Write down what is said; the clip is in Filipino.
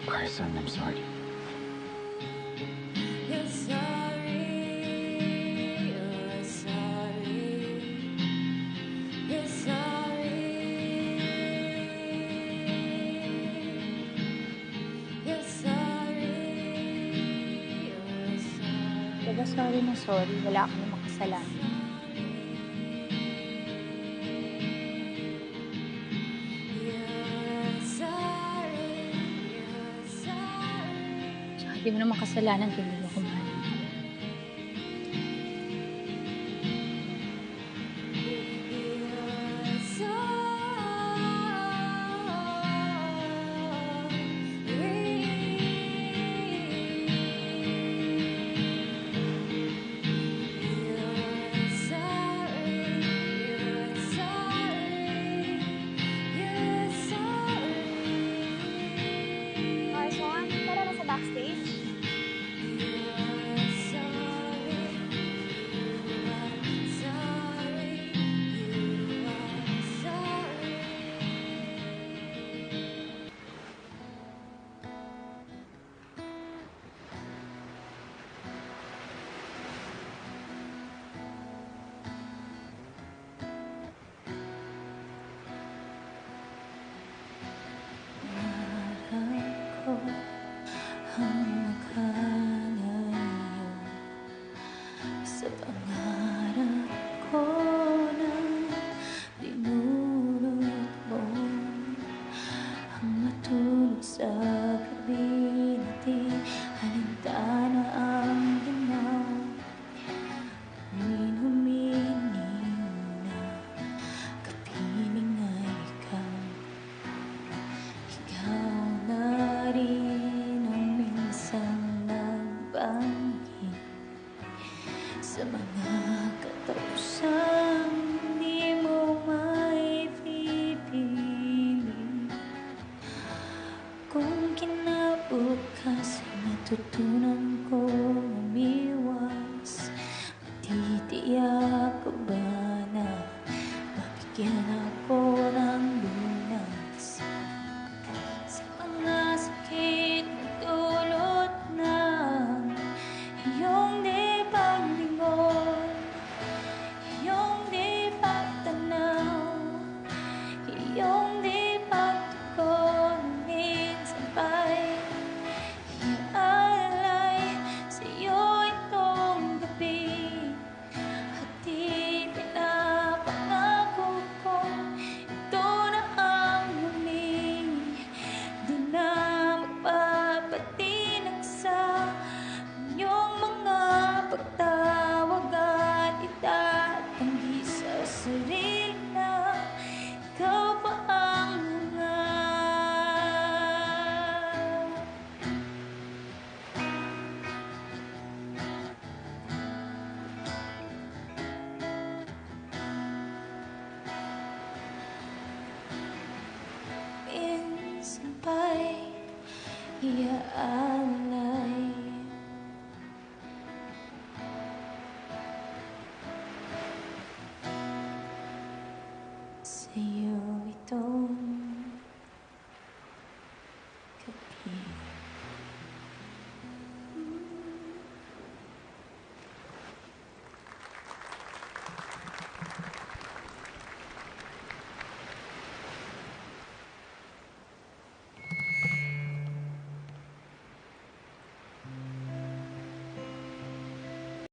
Carson, I'm sorry. You're sorry, you're sorry, you're sorry, you're sorry, you're sorry. Diba sorry na sorry, wala ka namang kasalanan. Tsaka di mo naman kasalanan kung hindi mo ako mahal. Carson, tara na sa backstage. Ang makalayo sa pangarap ko na dinulot mo, ang matulog sa gabi na di alintana ang ginaw. Humiling na kapiling ay ikaw na rin ang minsan nagbanggit sa mga katapusang di mo maipipili. Kung kinabukasan natutunan ko umiwas, matitiyak ka ba na mabigyan ako ng lunas sa mga sakit na dulot ng iyong di paglingon, iyong di pagtanaw, iyong di pagtugon. Minsan ba'y iaalay sa'yo itong gabi at di pinapangako ko ito na ang huli. Di na magpapatinag sa inyong mga pagtawag at itatanggi sa sarili na ikaw pa ang hangat. Minsan ba'y iaalay sa'yo ito